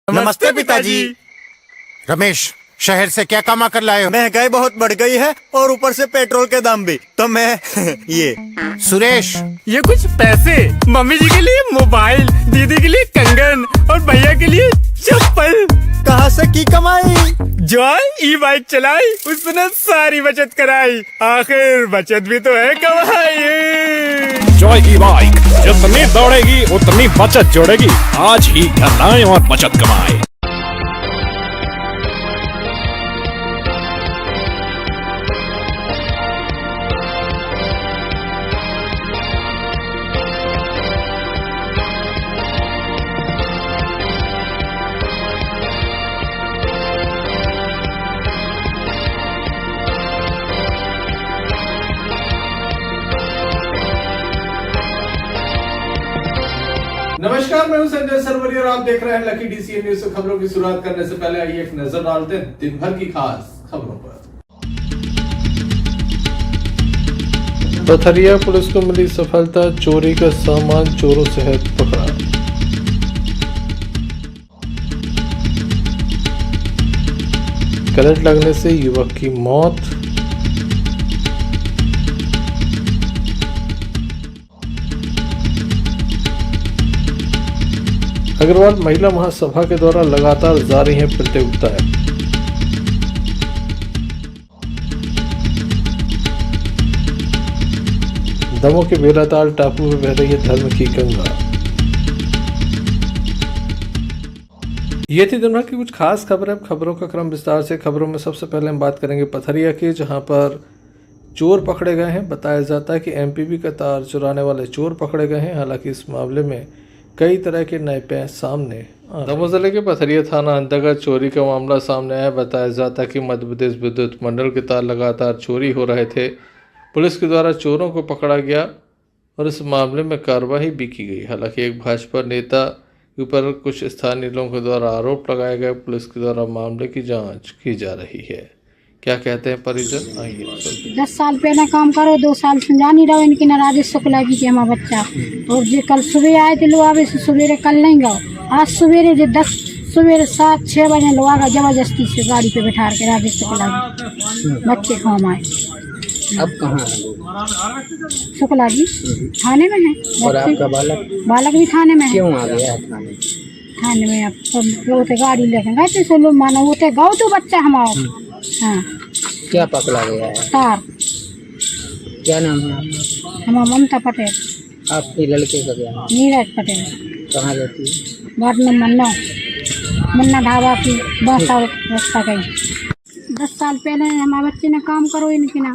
नमस्ते पिताजी। रमेश, शहर से क्या कमा कर लाए हो? महंगाई बहुत बढ़ गई है और ऊपर से पेट्रोल के दाम भी, तो मैं ये। सुरेश, ये कुछ पैसे मम्मी जी के लिए मोबाइल, दीदी के लिए कंगन और भैया के लिए चप्पल। कहाँ से की कमाई? जॉय ई बाइक चलाई, उसने सारी बचत कराई, आखिर बचत भी तो है कमाई। जॉय ई बाइक जितनी दौड़ेगी उतनी बचत जोड़ेगी। आज ही घर लाएं और बचत कमाएं। नमस्कार, मैं हूं संजय सरवरी और आप देख रहे हैं लकी डीसीएन न्यूज। खबरों की शुरुआत करने से पहले आइए एक नजर डालते हैं दिन भर की खास खबरों पर। पथरिया पुलिस को मिली सफलता, चोरी का सामान चोरों सहित पकड़ा। करंट लगने से युवक की मौत। अग्रवाल महिला महासभा के द्वारा लगातार जारी है प्रतियोगिताएं। दमोह के बेराताल टापू में बह रही है धर्म की गंगा। ये थी दुनिया की कुछ खास खबरें। खबरों का क्रम विस्तार से। खबरों में सबसे पहले हम बात करेंगे पथरिया की, जहां पर चोर पकड़े गए हैं। बताया जाता है कि एमपीबी का तार चुराने वाले चोर पकड़े गए हैं। हालांकि इस मामले में कई तरह के नए पैं सामने। दमोह जिले के पथरिया थाना अंतर्गत चोरी का मामला सामने आया। बताया जाता है कि मध्य प्रदेश विद्युत मंडल के तार लगातार चोरी हो रहे थे। पुलिस के द्वारा चोरों को पकड़ा गया और इस मामले में कार्रवाई भी की गई। हालांकि एक भाजपा नेता के ऊपर कुछ स्थानीय लोगों के द्वारा आरोप लगाए गए। पुलिस के द्वारा मामले की जाँच की जा रही है। क्या कहते हैं परिजन, आइए। 10 साल पहले काम करो, 2 साल से जा नहीं रहो। इनकी नाराजी शुक्ला की हमारा बच्चा और जो कल सुबह आए थे लोग, आवे से सवेरे कल नहीं गए। आज सवेरे जो 7-6 बजे लोग आगा जबरदस्ती से गाड़ी पे बैठा के राजेश शुक्ला बच्चे काम आए। अब कहाँ शुक्ला जी थाने में है। और आपका बालक भी थाने में है। क्यों आ गया थाने में? अब सब लोग गाड़ी लेके गए थे, सो लोग मानो वो गाँव तो बच्चा हमारा। हाँ, क्या पकड़ा गया है? तार। क्या नाम है आपका? हमारा ममता पटेल। आपके लड़के का क्या नाम? नीरज पटेल। कहाँ रहती है? वार्ड नंबर 9, मुन्ना ढाबा की 10 साल रास्ता गई। 10 साल पहले हमारे बच्चे ने काम करो इनके ना,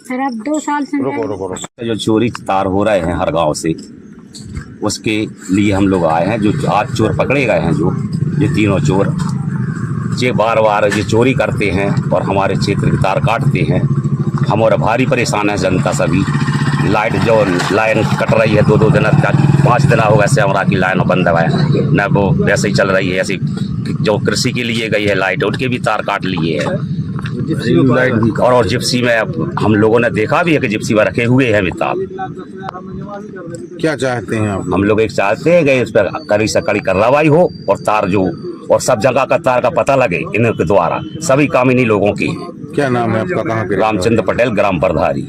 फिर अब 2 साल से जो चोरी तार हो रहे हैं हर गांव से, उसके लिए हम लोग आए हैं। जो आज चोर पकड़े गए हैं, जो ये तीनों चोर ये बार बार ये चोरी करते हैं और हमारे क्षेत्र के तार काटते हैं। हम और भारी परेशान है जनता सभी। लाइन कट रही है 2-2 दिन, 5 दिन हो गए से हमारा की लाइन बंद है न, वो वैसे ही चल रही है। ऐसी जो कृषि के लिए गई है लाइट, उनके भी तार काट लिए हैं। और जिप्सी में हम लोगों ने देखा भी है कि जिप्सी में रखे हुए हैं तार। क्या चाहते हैं आप? हम लोग एक चाहते हैं कि इस पर कड़ी से कड़ी कार्रवाई हो और तार जो और सब जगह का तार का पता लगे इनके द्वारा, सभी कामिनी लोगों की। क्या नाम है आपका? कहाँ के? रामचंद्र पटेल, ग्राम परधारी।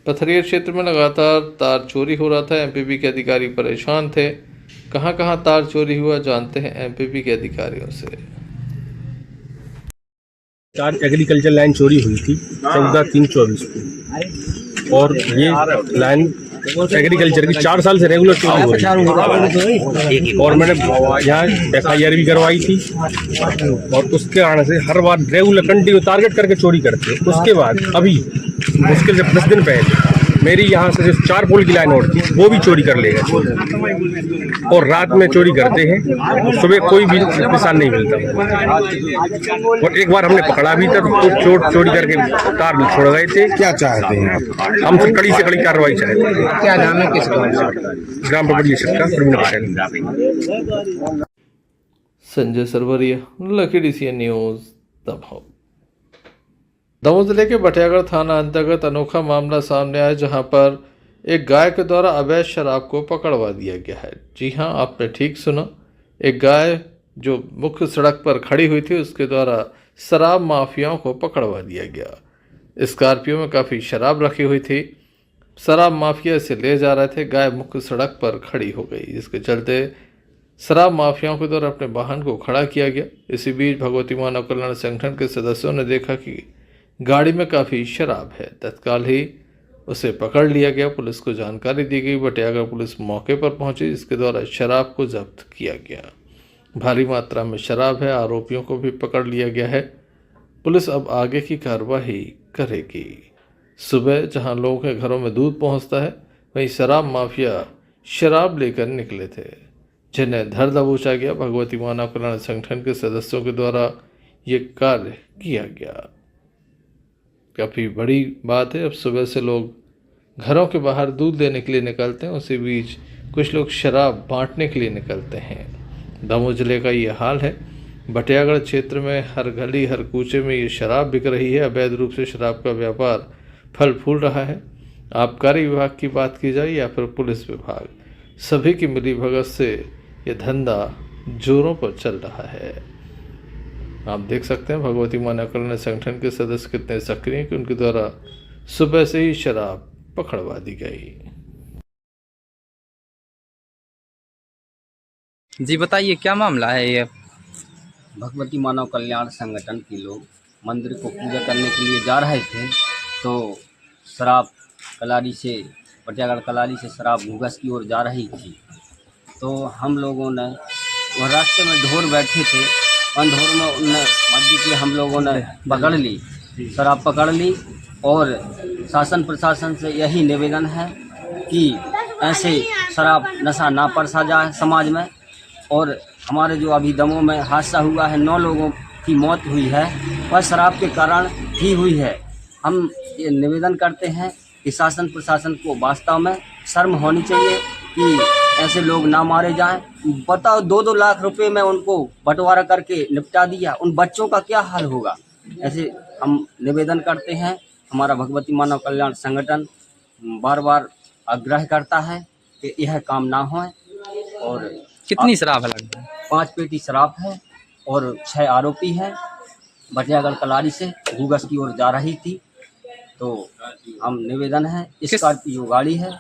पथरिया क्षेत्र में लगातार तार चोरी हो रहा था। एमपीबी के अधिकारी परेशान थे। कहां कहां तार चोरी हुआ, जानते हैं एमपीबी के अधिकारियों से। तार एग्रीकल्चर लाइन चोरी हुई थी 14/3/24 को, और ये लाइन एग्रीकल्चर की 4 साल से रेगुलर चोरी हो रही है। और मैंने यहाँ FIR भी करवाई थी और उसके कारण से हर बार रेगुलर कंटिन्यू टारगेट करके चोरी करते हैं। उसके बाद अभी मुश्किल से 10 दिन पहले मेरी यहाँ से जो 4 पोल की लाइन और थी वो भी चोरी कर ले गए और रात में चोरी करते हैं और सुबह कोई भी निशान नहीं मिलता। और एक बार हमने पकड़ा भी था तो चोरी करके तार छोड़ गए थे। क्या चाहते हैं आप? हम कड़ी से कड़ी कार्रवाई चाहते हैं। क्या नाम है? किस ग्राम पंचायत का Praveen Patel. Sanjay Sarwaria, lucky DCN news, Damoh. Damoh जिले के बटियागढ़ थाना अंतर्गत अनोखा मामला सामने आया, जहां पर एक गाय के द्वारा अवैध शराब को पकड़वा दिया गया है। जी हां, आपने ठीक सुना, एक गाय जो मुख्य सड़क पर खड़ी हुई थी उसके द्वारा शराब माफियाओं को पकड़वा दिया गया। स्कॉर्पियो में काफ़ी शराब रखी हुई थी, शराब माफिया इसे ले जा रहे थे, गाय मुख्य सड़क पर खड़ी हो गई, जिसके चलते शराब माफियाओं के द्वारा अपने वाहन को खड़ा किया गया। इसी बीच भगवती मानव कल्याण संगठन के सदस्यों ने देखा कि गाड़ी में काफ़ी शराब है, तत्काल ही उसे पकड़ लिया गया। पुलिस को जानकारी दी गई, बटियागढ़ पुलिस मौके पर पहुंची, जिसके द्वारा शराब को जब्त किया गया। भारी मात्रा में शराब है, आरोपियों को भी पकड़ लिया गया है। पुलिस अब आगे की कार्रवाई करेगी। सुबह जहां लोगों के घरों में दूध पहुंचता है, वहीं शराब माफिया शराब लेकर निकले थे, जिन्हें धर दबोचा गया। भगवती मानव कल्याण संगठन के सदस्यों के द्वारा ये कार्य किया गया। काफ़ी बड़ी बात है। अब सुबह से लोग घरों के बाहर दूध लेने के लिए निकलते हैं, उसी बीच कुछ लोग शराब बांटने के लिए निकलते हैं। दमोह जिले का ये हाल है। बटियागढ़ क्षेत्र में हर गली हर कूचे में ये शराब बिक रही है। अवैध रूप से शराब का व्यापार फल फूल रहा है। आबकारी विभाग की बात की जाए या फिर पुलिस विभाग, सभी की मिलीभगत से ये धंधा जोरों पर चल रहा है। आप देख सकते हैं भगवती मानव कल्याण संगठन के सदस्य कितने सक्रिय हैं कि उनके द्वारा सुबह से ही शराब पकड़वा दी गई। जी बताइए, क्या मामला है ये? भगवती मानव कल्याण संगठन के लोग मंदिर को पूजा करने के लिए जा रहे थे, तो शराब कलारी से, बटियागढ़ कलारी से शराब घूंघस की ओर जा रही थी। तो हम लोगों ने वह रास्ते में ढोर बैठे थे, उन ढोर में उनने मध्य के हम लोगों ने पकड़ ली, शराब पकड़ ली। और शासन प्रशासन से यही निवेदन है कि ऐसे शराब नशा ना परसा जाए समाज में। और हमारे जो अभी दमोह में हादसा हुआ है, 9 लोगों की मौत हुई है, वह शराब के कारण ही हुई है। हम ये निवेदन करते हैं कि शासन प्रशासन को वास्तव में शर्म होनी चाहिए कि ऐसे लोग ना मारे जाएं। बताओ, 2-2 लाख रुपए में उनको बंटवारा करके निपटा दिया, उन बच्चों का क्या हाल होगा? ऐसे हम निवेदन करते हैं। हमारा भगवती मानव कल्याण संगठन बार बार आग्रह करता है कि यह काम ना हो। और कितनी शराब है लगभग? 5 पेटी शराब है और 6 आरोपी हैं। बटियागढ़ कलारी से घूंघस की ओर जा रही थी। तो हम निवेदन है, स्कॉर्पियो गाड़ी है।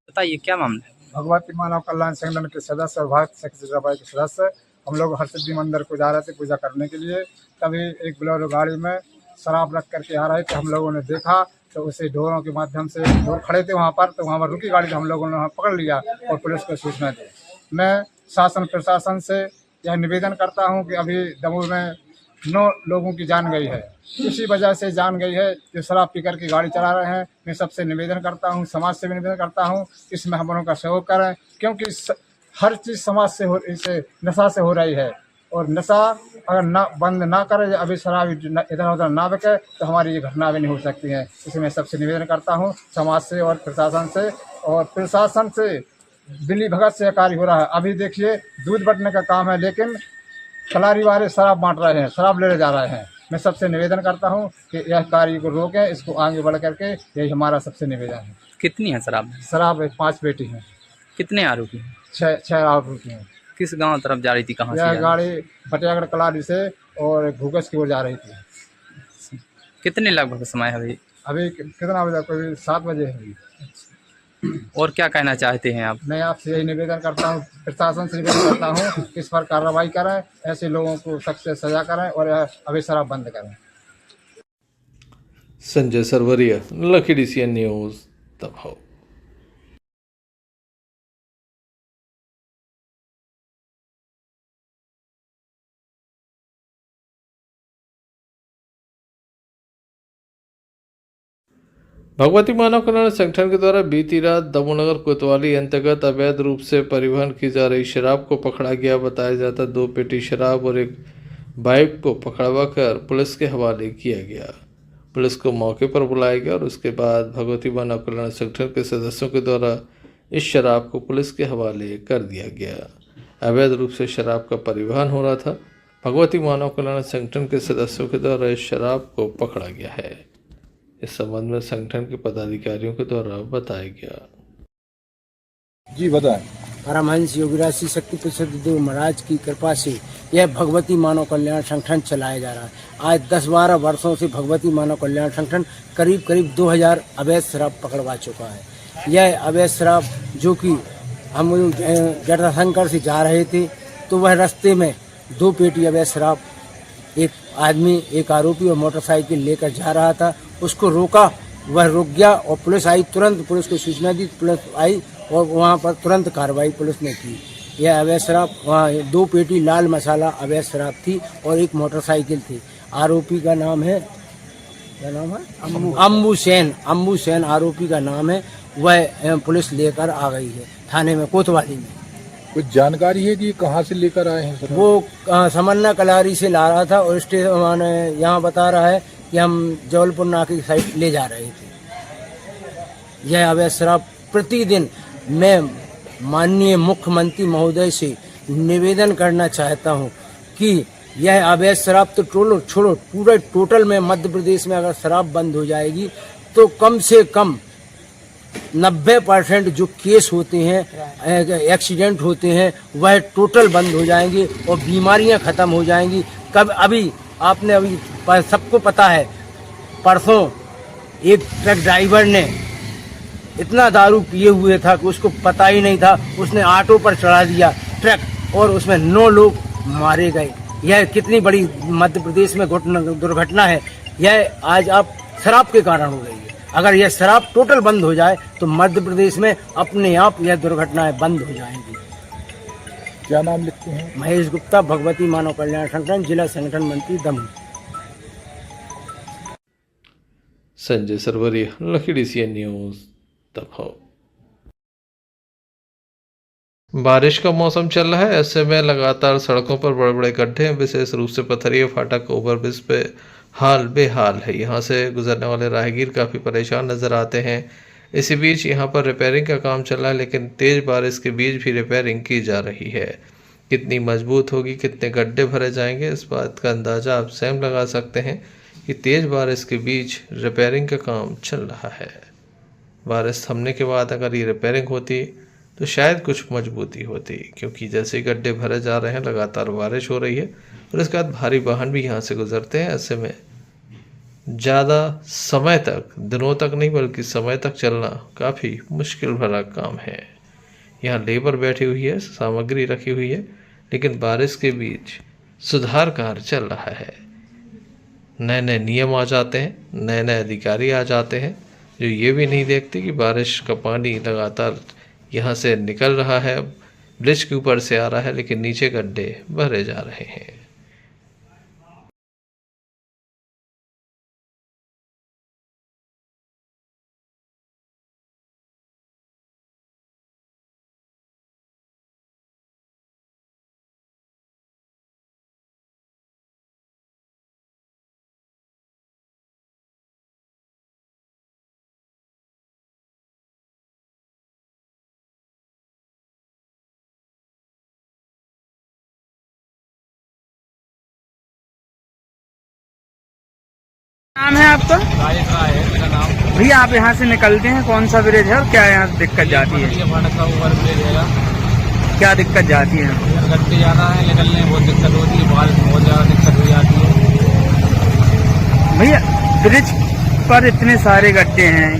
बताइए, क्या मामला है? भगवती मानव कल्याण संगठन के सदस्य और भारत सेक्रेटरी के सदस्य हम लोग हरसिद्धि मंदिर को जा रहे थे पूजा करने के लिए। तभी एक बोलेरो गाड़ी में शराब रख करके आ रहे थे, हम लोगों ने देखा तो उसे ढोरों के माध्यम से, ढोर खड़े थे वहाँ पर, तो वहाँ पर रुकी गाड़ी, तो हम लोगों ने वहाँ पकड़ लिया और पुलिस को सूचना दी। मैं शासन प्रशासन से यह निवेदन करता हूँ कि अभी दमोह में 9 लोगों की जान गई है, इसी वजह से जान गई है जो शराब पी करके गाड़ी चला रहे हैं। मैं सबसे निवेदन करता हूँ, समाज से भी निवेदन करता हूँ, इसमें हम लोगों का सहयोग करें, क्योंकि हर चीज़ समाज से इसे नशा से हो रही है। और नशा अगर ना बंद ना करे, अभी शराब इधर उधर ना बिके, तो हमारी ये घटना भी नहीं हो सकती है। इसलिए मैं सबसे निवेदन करता हूँ, समाज से और प्रशासन से दिल्ली भगत से कार्य हो रहा है। अभी देखिए, दूध बंटने का काम है, लेकिन कलारी वाले शराब बांट रहे हैं, शराब ले जा रहे हैं। मैं सबसे निवेदन करता हूँ कि यह कार्य को रोकें, इसको आगे बढ़ करके, यही हमारा सबसे निवेदन है। कितनी है शराब? शराब 5 पेटी है। कितने आरोपी हैं? 6 आरोपी हैं। किस गांव तरफ जा रही थी, कहाँ से? यह गाड़ी बटियागढ़ कलारी से और घूंघस की ओर जा रही थी। कितने लगभग समय है अभी कितना बजे? कोई 7 बजे है। और क्या कहना चाहते हैं आप? मैं आपसे यही निवेदन करता हूँ, प्रशासन से निवेदन करता हूँ, इस पर कार्रवाई करें, ऐसे लोगों को सख्त से सजा करें और अभी शराब बंद करें। Sanjay Sarwaria, lucky DCN news, Damoh. Bhagwati Manav Kalyan Sangathan के द्वारा बीती रात दमोह नगर कोतवाली अंतर्गत अवैध रूप से परिवहन की जा रही शराब को पकड़ा गया। बताया जाता 2 पेटी शराब और एक बाइक को पकड़वा कर पुलिस के हवाले किया गया। पुलिस को मौके पर बुलाया गया और उसके बाद भगवती मानव कल्याण संगठन के सदस्यों के द्वारा इस शराब को पुलिस के हवाले कर दिया गया। अवैध रूप से शराब का परिवहन हो रहा था। भगवती मानव कल्याण संगठन के सदस्यों के द्वारा इस शराब को पकड़ा गया है। इस संबंध में संगठन के पदाधिकारियों के द्वारा बताया गया। जी बताएं। परमहंस योगीराज श्री शक्ति प्रसिद्ध देव महाराज की कृपा से यह भगवती मानव कल्याण संगठन चलाया जा रहा है। आज 10-12 वर्षों से भगवती मानव कल्याण संगठन करीब 2000 अवैध शराब पकड़वा चुका है। यह अवैध शराब जो कि हम जटाशंकर से जा रहे थे तो वह रास्ते में 2 पेटी अवैध शराब एक आदमी, एक आरोपी और मोटरसाइकिल लेकर जा रहा था। उसको रोका, वह रुक गया और पुलिस आई। तुरंत पुलिस को सूचना दी, पुलिस आई और वहाँ पर तुरंत कार्रवाई पुलिस ने की। यह अवैध शराब, वहाँ 2 पेटी लाल मसाला अवैध शराब थी और एक मोटरसाइकिल थी। आरोपी का नाम है, क्या नाम है? अम्बू सेन आरोपी का नाम है। वह पुलिस लेकर आ गई है थाने में, कोतवाली में। कुछ जानकारी है कि कहाँ से लेकर आए हैं सर? वो समन्ना कलारी से ला रहा था और स्टेशन यहाँ बता रहा है कि हम जबलपुर नाके की साइड ले जा रहे थे। यह अवैध शराब प्रतिदिन, मैं माननीय मुख्यमंत्री महोदय से निवेदन करना चाहता हूँ कि यह अवैध शराब तो छोड़ो, पूरे टोटल में मध्य प्रदेश में अगर शराब बंद हो जाएगी तो कम से कम 90% जो केस होते हैं, एक्सीडेंट होते हैं, वह टोटल बंद हो जाएंगे और बीमारियां खत्म हो जाएंगी। अभी सबको पता है, परसों एक ट्रक ड्राइवर ने इतना दारू पिए हुए था कि उसको पता ही नहीं था, उसने ऑटो पर चढ़ा दिया ट्रक और उसमें 9 लोग मारे गए। यह कितनी बड़ी मध्य प्रदेश में दुर्घटना है। यह आज आप शराब के कारण हो गई है। अगर यह शराब टोटल बंद हो जाए तो मध्य प्रदेश में अपने आप यह दुर्घटनाएं बंद हो जाएंगी। क्या नाम लिखते हैं? महेश गुप्ता, भगवती मानव कल्याण संगठन, जिला संगठन मंत्री Damoh. Sanjay Sarwaria, lucky DCN news, Damoh. बारिश का मौसम चल रहा है, ऐसे में लगातार सड़कों पर बड़े बड़े गड्ढे हैं। विशेष रूप से पथरिया फाटक ओवरब्रिज पे हाल बेहाल है। यहाँ से गुजरने वाले राहगीर काफ़ी परेशान नज़र आते हैं। इसी बीच यहाँ पर रिपेयरिंग का काम चल रहा है, लेकिन तेज़ बारिश के बीच भी रिपेयरिंग की जा रही है। कितनी मजबूत होगी, कितने गड्ढे भरे जाएंगे, इस बात का अंदाज़ा आप स्वयं लगा सकते हैं कि तेज़ बारिश के बीच रिपेयरिंग का काम चल रहा है। बारिश थमने के बाद अगर ये रिपेयरिंग होती तो शायद कुछ मजबूती होती, क्योंकि जैसे गड्ढे भरे जा रहे हैं, लगातार बारिश हो रही है और इसके बाद भारी वाहन भी यहाँ से गुजरते हैं। ऐसे में ज़्यादा समय तक, दिनों तक नहीं बल्कि समय तक चलना काफ़ी मुश्किल भरा काम है। यहाँ लेबर बैठी हुई है, सामग्री रखी हुई है, लेकिन बारिश के बीच सुधार कार्य चल रहा है। नए नए नियम आ जाते हैं, नए नए अधिकारी आ जाते हैं जो ये भी नहीं देखते कि बारिश का पानी लगातार यहाँ से निकल रहा है, ब्रिज के ऊपर से आ रहा है, लेकिन नीचे गड्ढे भरे जा रहे हैं। नाम है आपका? मेरा नाम भैया आप यहाँ से निकलते हैं, कौन सा ब्रिज है और क्या यहाँ दिक्कत जाती है? क्या दिक्कत जाती है? गड्ढे ज़्यादा है, निकलने में बहुत दिक्कत होती है, बारिश में बहुत ज़्यादा दिक्कत हो जाती है। भैया ब्रिज पर इतने सारे गड्ढे हैं,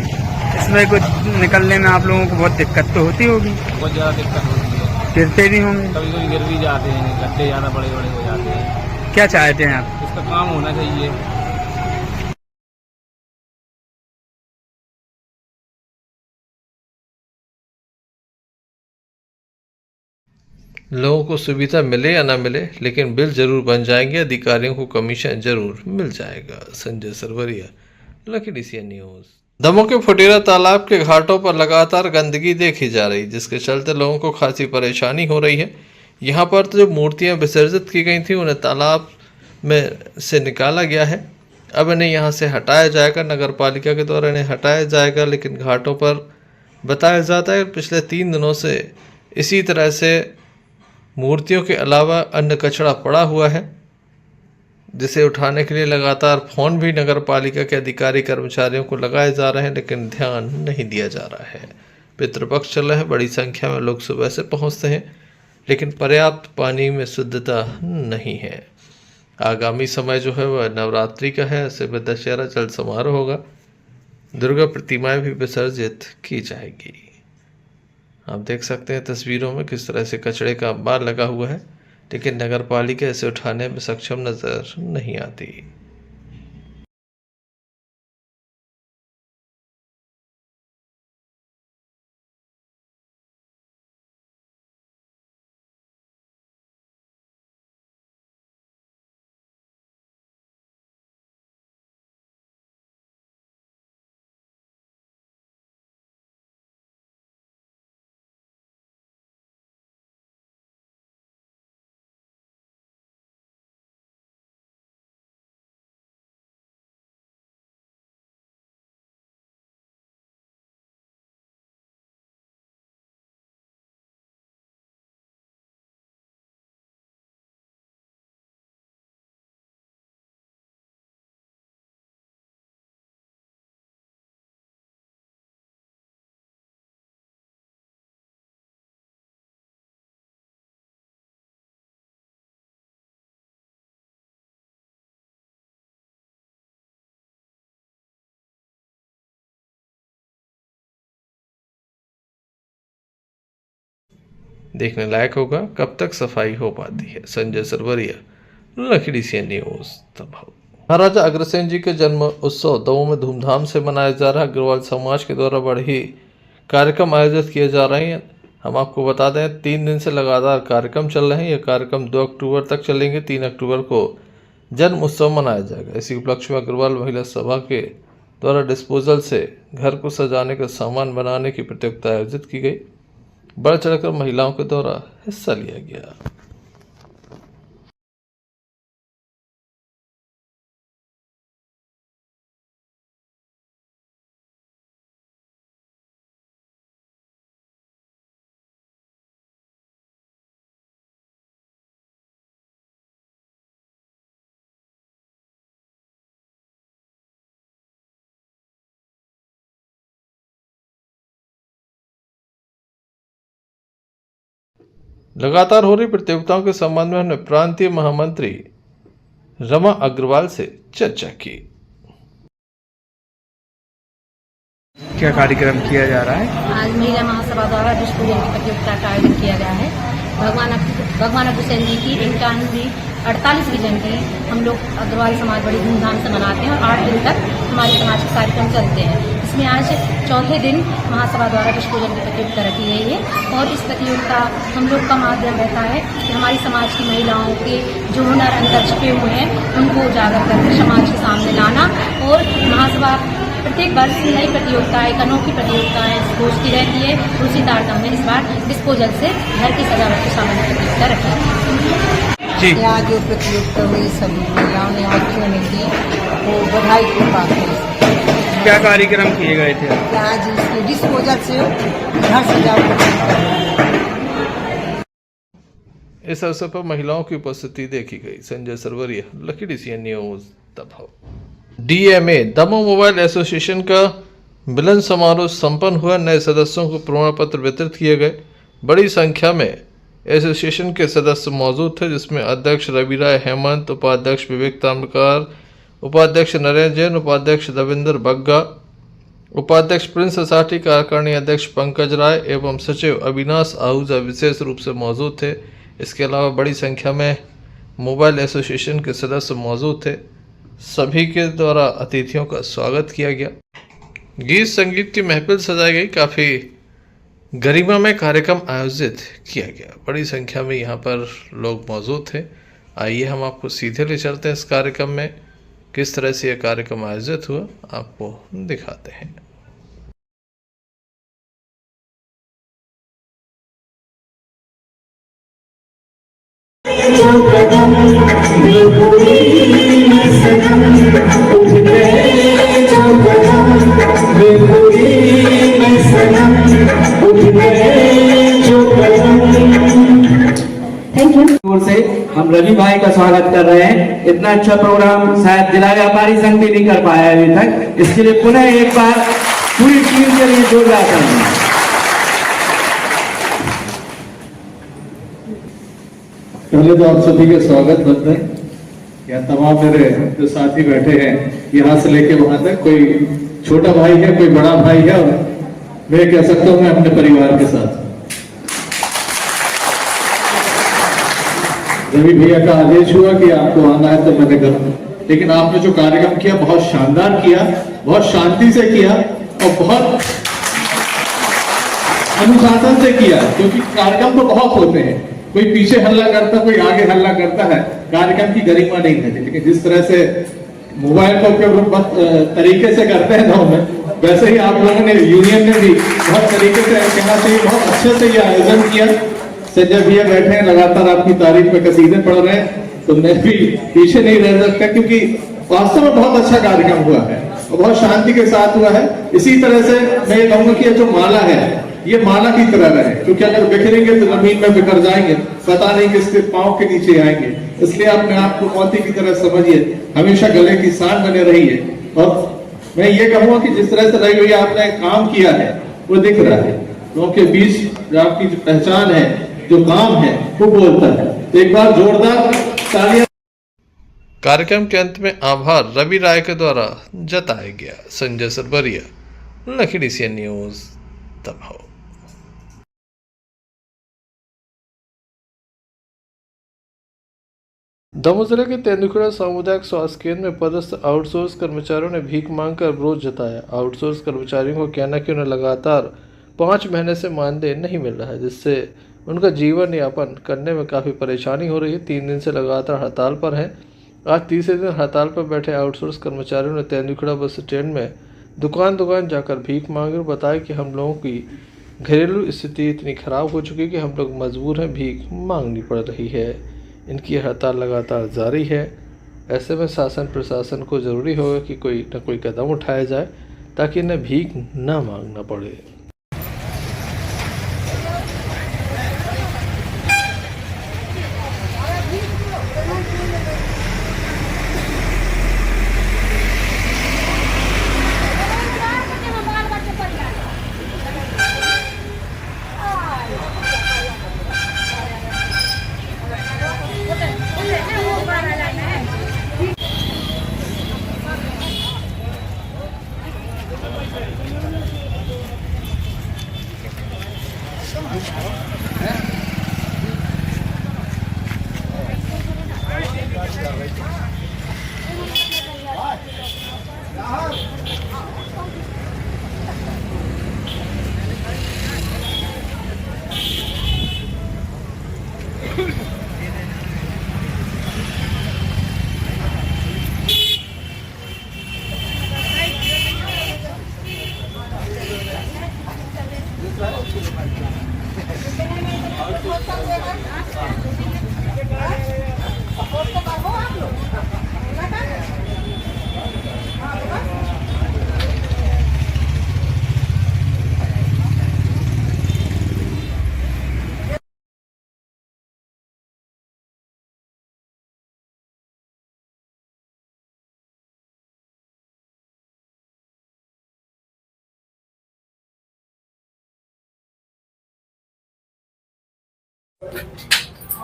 इसमें कुछ निकलने में आप लोगों को बहुत दिक्कत तो होती होगी? बहुत ज़्यादा दिक्कत होती है, गिरते भी होंगे? कभी कभी गिर भी जाते हैं, गड्ढे ज़्यादा बड़े बड़े हो जाते हैं। क्या चाहते हैं आप? इसका काम होना चाहिए। लोगों को सुविधा मिले या ना मिले, लेकिन बिल जरूर बन जाएंगे, अधिकारियों को कमीशन जरूर मिल जाएगा। Sanjay Sarwaria, lucky DCN news. Damoh के फुटेरा तालाब के घाटों पर लगातार गंदगी देखी जा रही, जिसके चलते लोगों को खासी परेशानी हो रही है। यहाँ पर तो जो मूर्तियाँ विसर्जित की गई थी उन्हें तालाब में से निकाला गया है। अब इन्हें यहाँ से हटाया जाएगा, नगर पालिका के द्वारा इन्हें हटाया जाएगा। लेकिन घाटों पर बताया जाता है पिछले 3 दिनों से इसी तरह से मूर्तियों के अलावा अन्य कचरा पड़ा हुआ है। जिसे उठाने के लिए लगातार फोन भी नगर पालिका के अधिकारी कर्मचारियों को लगाए जा रहे हैं, लेकिन ध्यान नहीं दिया जा रहा है। पितृपक्ष चल रहा है, बड़ी संख्या में लोग सुबह से पहुंचते हैं, लेकिन पर्याप्त पानी में शुद्धता नहीं है। आगामी समय जो है वह नवरात्रि का है, ऐसे में दशहरा जल समारोह होगा, दुर्गा प्रतिमाएं भी विसर्जित की जाएगी। आप देख सकते हैं तस्वीरों में किस तरह से कचरे का अंबार लगा हुआ है, लेकिन नगर पालिका इसे उठाने में सक्षम नजर नहीं आती। देखने लायक होगा कब तक सफाई हो पाती है। संजय सरवरिया, लखीडीसी सी न्यूज दमोह। महाराजा अग्रसेन जी के जन्म उत्सव दमोह में धूमधाम से मनाया जा रहा है। अग्रवाल समाज के द्वारा बड़े कार्यक्रम आयोजित किए जा रहे हैं। हम आपको बता दें 3 दिन से लगातार कार्यक्रम चल रहे हैं। यह कार्यक्रम 2 अक्टूबर तक चलेंगे। 3 अक्टूबर को जन्म उत्सव मनाया जाएगा। इसी उपलक्ष्य में अग्रवाल महिला सभा के द्वारा डिस्पोजल से घर को सजाने का सामान बनाने की प्रतियोगिता आयोजित की गई। बढ़ चढ़कर महिलाओं के द्वारा हिस्सा लिया गया। लगातार हो रही प्रतियोगिताओं के संबंध में हमने प्रांतीय महामंत्री रमा अग्रवाल से चर्चा की। क्या कार्यक्रम किया जा रहा है? आज महिला महासभा द्वारा डिस्पोजल की प्रतियोगिता का आयोजन किया गया है। भगवान अग्रसेन जी की 48वीं जयंती हम लोग अग्रवाल समाज बड़ी धूमधाम से मनाते हैं और 8 दिन तक हमारे समाज के कार्यक्रम चलते हैं। इसमें आज चौथे दिन महासभा द्वारा डिस्पोजल की प्रतियोगिता रखी गई है और इस प्रतियोगिता हम लोग का माध्यम रहता है कि हमारी समाज की महिलाओं के जो हुनर अंदर छिपे हुए हैं उनको उजागर करके समाज के सामने लाना। और महासभा प्रत्येक वर्ष नई प्रतियोगिताएं, एक अनोखी प्रतियोगिताएं सोचती रहती है। उसी तारतम्य में इस बार डिस्पोजल से घर की सजावट की सामान प्रतियोगिता रखी है। यहाँ जो प्रतियोगिता हुई सभी महिलाओं ने बच्चों ने की वो बधाई की बात है। क्या कार्यक्रम किए गए थे? आज इसके डिस्पोजल से घर सजावट। इस अवसर पर महिलाओं की उपस्थिति देखी गई। Sanjay Sarwariya, lucky DC news Damoh. DMA Damoh mobile association का मिलन समारोह संपन्न हुआ। नए सदस्यों को प्रमाण पत्र वितरित किए गए। बड़ी संख्या में एसोसिएशन के सदस्य मौजूद थे, जिसमें अध्यक्ष रवि राय हेमंत, उपाध्यक्ष विवेक ताम्रकार, उपाध्यक्ष नरेंद्र जैन, उपाध्यक्ष दविंदर बग्गा, उपाध्यक्ष प्रिंस असाठी, कार्यकारिणी अध्यक्ष पंकज राय एवं सचिव अविनाश आहूजा विशेष रूप से मौजूद थे। इसके अलावा बड़ी संख्या में मोबाइल एसोसिएशन के सदस्य मौजूद थे। सभी के द्वारा अतिथियों का स्वागत किया गया। गीत संगीत की महफिल सजाई गई। काफ़ी गरिमा में कार्यक्रम आयोजित किया गया। बड़ी संख्या में यहाँ पर लोग मौजूद थे। आइए हम आपको सीधे ले चलते हैं इस कार्यक्रम में। किस तरह से यह कार्यक्रम आयोजित हुआ आपको दिखाते हैं। ओर से हम रवि भाई का स्वागत कर रहे हैं। इतना अच्छा प्रोग्राम शायद जिला व्यापारी संघ भी नहीं कर पाया अभी तक। इसके लिए पुनः एक बार पूरी टीम के लिए जोरदार तालियां। पहले तो आप सभी का स्वागत करते हैं। यहाँ तमाम मेरे जो साथी बैठे हैं, यहाँ से लेके वहां तक, कोई छोटा भाई है, कोई बड़ा भाई है, और मैं कह सकता हूँ मैं अपने परिवार के साथ। रवि भैया का आदेश हुआ कि आपको आना है तो मैंने कहा, लेकिन आपने जो कार्यक्रम किया बहुत शानदार किया, बहुत शांति से किया और बहुत अनुशासन से किया, क्योंकि कार्यक्रम तो बहुत होते हैं, कोई पीछे हल्ला करता, कोई आगे हल्ला करता है, कार्यक्रम की गरिमा नहीं रहती। लेकिन जिस तरह से मोबाइल का उपयोग तरीके से करते हैं गाँव में, वैसे ही आप लोगों ने यूनियन ने भी बहुत तरीके से, कहना चाहिए बहुत अच्छे से ये आयोजन किया। संजय भैया बैठे हैं, लगातार आपकी तारीफ में कसीदे पढ़ रहे हैं, तो मैं भी पीछे नहीं रह सकता, क्योंकि वास्तव में बहुत अच्छा कार्यक्रम हुआ है और बहुत शांति के साथ हुआ है। इसी तरह से मैं ये कहूंगा कि ये जो माला है, ये माला की तरह रहे, क्योंकि अगर बिखरेंगे तो जमीन में बिखर जाएंगे, पता नहीं किसके पांव के नीचे आएंगे। इसलिए अपने आप को मोती की तरह समझिए, हमेशा गले की सान बने रहिए। और मैं ये कहूंगा कि जिस तरह से रही हुई आपने काम किया है वो दिख रहा है, लोगों के बीच जो आपकी जो पहचान है, जो काम है, वो बोलता है। तो एक बार जोरदार तालियां। कार्यक्रम के अंत में आभार रवि राय के द्वारा जताया गया। Sanjay Sarwaria, lucky DCN news, दबाव। दमोह जिले के तेंदुखेड़ा सामुदायिक स्वास्थ्य केंद्र में पदस्थ आउटसोर्स कर्मचारियों ने भीख मांगकर विरोध जताया। आउटसोर्स कर्मचारियों को कहना कि उन्हें लगातार 5 महीने से मानदेय नहीं मिल रहा है, जिससे उनका जीवन यापन करने में काफ़ी परेशानी हो रही है। 3 दिन से लगातार हड़ताल पर हैं। आज तीसरे दिन हड़ताल पर बैठे आउटसोर्स कर्मचारियों ने तेंदुखेड़ा बस स्टैंड में दुकान जाकर भीख मांगी और बताया कि हम लोगों की घरेलू स्थिति इतनी ख़राब हो चुकी है कि हम लोग मजबूर हैं, भीख मांगनी पड़ रही है। इनकी हड़ताल लगातार जारी है। ऐसे में शासन प्रशासन को ज़रूरी होगा कि कोई न कोई कदम उठाया जाए ताकि इन्हें भीख न मांगना पड़े।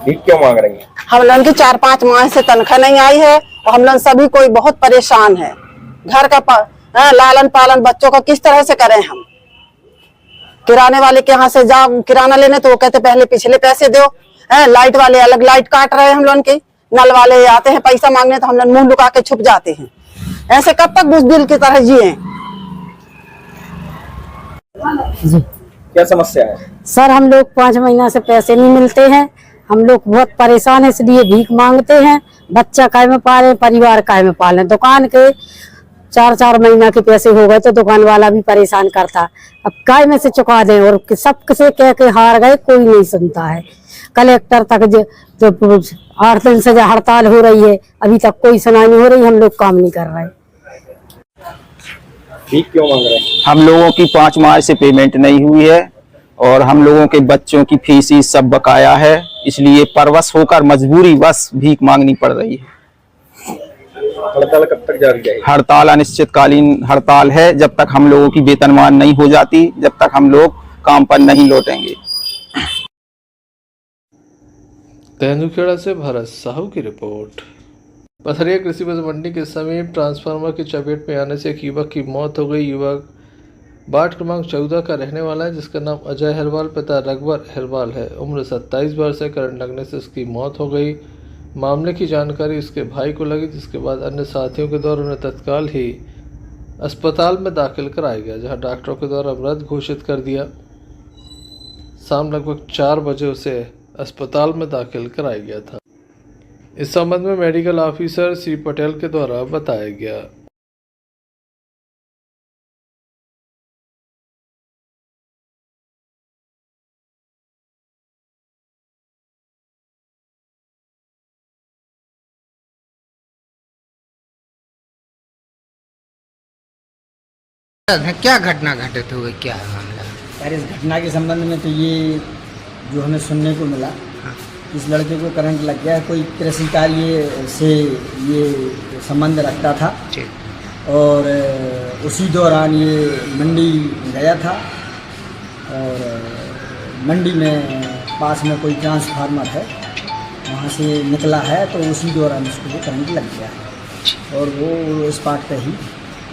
भीख क्यों मांग रही है? हम लोगों की 4-5 माह से तनख्वाह नहीं आई है और हम लोग सभी कोई बहुत परेशान है। घर का लालन पालन बच्चों का किस तरह से करें हम? किराने वाले के यहाँ से जाओ किराना लेने तो वो कहते पहले पिछले पैसे दो। लाइट वाले अलग लाइट काट रहे हैं हम लोगों की, नल वाले आते हैं पैसा मांगने तो हम लोग मुंह लुका के छुप जाते हैं। ऐसे कब तक बुज़दिल की तरह जिए? क्या समस्या है? सर हम लोग 5 महीना से पैसे नहीं मिलते हैं, हम लोग बहुत परेशान है, इसलिए भीख मांगते हैं। बच्चा काहे में पाले, परिवार काहे में पाले। दुकान के 4-4 महीना के पैसे हो गए तो दुकान वाला भी परेशान करता, अब काय में से चुका दें, और सब किसे कह के हार गए, कोई नहीं सुनता है। कलेक्टर तक जो 8 दिन से हड़ताल हो रही है, अभी तक कोई सुनाई नहीं हो रही, हम लोग काम नहीं कर रहे। भीख क्यों मांग रहे हैं? हम लोगों की 5 माह से पेमेंट नहीं हुई है और हम लोगों के बच्चों की फीस सब बकाया है, इसलिए परवश होकर मजबूरी बस भीख मांगनी पड़ रही है। हड़ताल कब तक जारी रहेगी? हड़ताल अनिश्चितकालीन हड़ताल है, जब तक हम लोगों की वेतनमान नहीं हो जाती, जब तक हम लोग काम पर नहीं लौटेंगे। तेंदुखेड़ा से भरत साहू की रिपोर्ट। पथरिया कृषि उपज मंडी के समीप ट्रांसफार्मर की चपेट में आने से एक युवक की मौत हो गई। युवक वार्ड क्रमांक 14 का रहने वाला है, जिसका नाम अजय अहरवाल पिता रघुवर अहरवाल है। उम्र 27 वर्ष है। करंट लगने से उसकी मौत हो गई। मामले की जानकारी उसके भाई को लगी, जिसके बाद अन्य साथियों के द्वारा उन्हें तत्काल ही अस्पताल में दाखिल कराया गया, जहां डॉक्टरों के द्वारा मृत घोषित कर दिया। शाम लगभग 4 बजे उसे अस्पताल में दाखिल कराया गया था। इस संबंध में मेडिकल ऑफिसर श्री पटेल के द्वारा बताया गया। क्या घटना घटित हुई, क्या है मामला? यार इस घटना के संबंध में तो ये जो हमें सुनने को मिला, इस लड़के को करंट लग गया। कोई कृषि कार्य से ये संबंध रखता था और उसी दौरान ये मंडी गया था और मंडी में पास में कोई ट्रांसफार्मर है, वहाँ से निकला है, तो उसी दौरान उसको वो करंट लग गया है और वो स्पॉट पे ही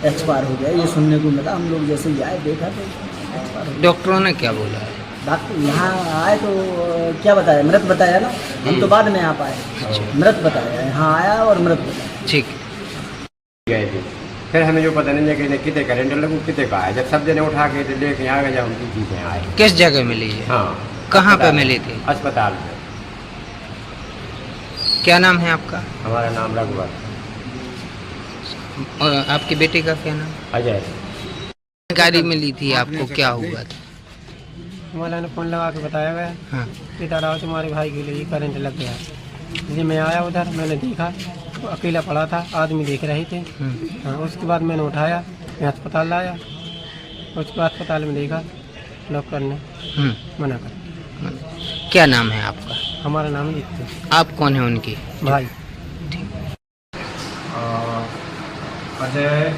एक्सपायर हो गया। ये सुनने को मिला। हम लोग जैसे ही आए देखा तो एक्सपायर हो गया। डॉक्टरों ने क्या बोला? डॉक्टर यहाँ आए तो क्या बताया, मृत बताया ना। हम तो बाद में आ पाए, मृत बताया। यहाँ आया और मृत बताया। ठीक गए थे, फिर हमें जो पता नहीं लगे कि कितने करेंट लगू कितने का है। जब सब जने उठा के लेके आ गए, जब उनकी चीजें आए। किस जगह मिली है? हाँ, कहाँ पे मिली थी? अस्पताल में। क्या नाम है आपका? हमारा नाम रघुवर। और आपके बेटे का क्या नाम? अजय। जानकारी मिली थी आपको, क्या हुआ था? हमारा ने फ़ोन लगा के बताया गया। हाँ। पिता राव तुम्हारे भाई के लिए करंट लग गया। जी मैं आया उधर, मैंने देखा तो अकेला पड़ा था, आदमी देख रहे थे। हाँ, उसके बाद मैंने उठाया, मैं अस्पताल लाया। उसके बाद अस्पताल में देखा, डॉक्टर ने मना कर। क्या नाम है आपका? हमारा नाम है जित्तू। आप कौन है उनकी? भाई। अजय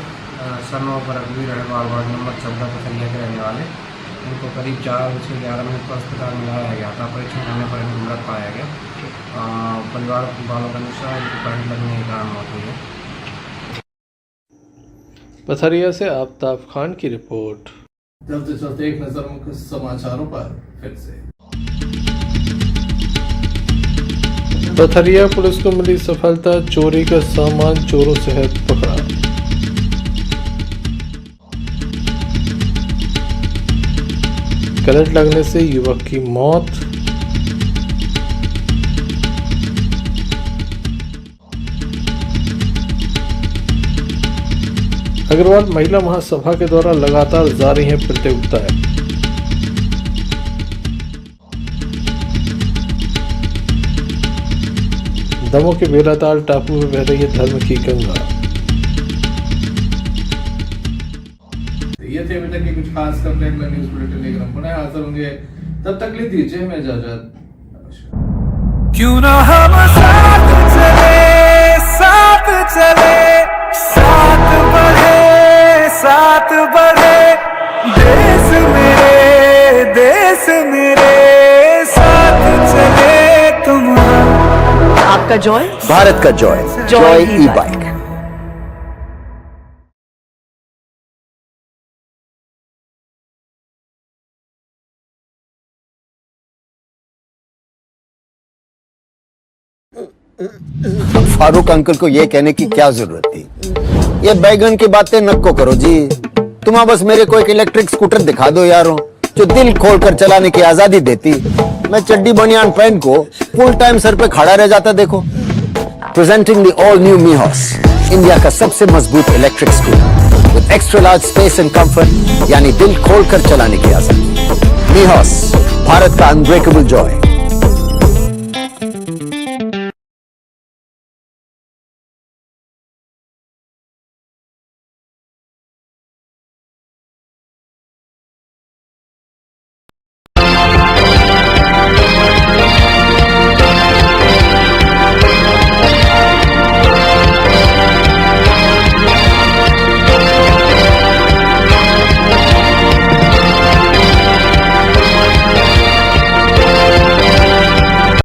शर्मा पर अभी रहवाल वार्ड नंबर 14 पथरिया के रहने वाले। उनको करीब 4:11 पर अस्पताल में लाया गया था। परीक्षण करने पर इनको मृत पाया गया। परिवार वालों का अनुसार इनको करंट लगने के कारण मौत हुई है। पथरिया से आफ्ताब खान की रिपोर्ट। चलते चलते एक नजर मुख्य समाचारों पर फिर से। पथरिया पुलिस को मिली सफलता, चोरी का सामान चोरों से है पकड़ा। करंट लगने से युवक की मौत। अग्रवाल महिला महासभा के द्वारा लगातार जारी है प्रतियोगिताएं। दमों के बेलाताल टापू में बह रही है धर्म की गंगा। ये थे अभी तक की कुछ खास खबरें। अगला न्यूज़ बुलेटिन लेकर हम पुनः हाजिर होंगे, तब तक ले दीजिए हमें इजाजत। क्यों ना हम साथ चले, साथ चले, साथ बढ़े, देश मेरे साथ चले तुम। आपका जॉय, भारत का जॉय, जॉय ई बाइक। फारूक अंकल को ये कहने की क्या जरूरत थी? ये बैगन की बातें नको करो जी। तुम बस मेरे को एक इलेक्ट्रिक स्कूटर दिखा दो यारों, जो दिल खोलकर चलाने की आजादी देती। मैं चड्डी बनियान पहन को फुल टाइम सर पे खड़ा रह जाता। देखो, प्रेजेंटिंग द ऑल न्यू मीहॉस, इंडिया का सबसे मजबूत electric scooter with extra large space and comfort, यानी दिल खोलकर चलाने की आजादी। मीहॉस, भारत का अनब्रेकेबल जॉय।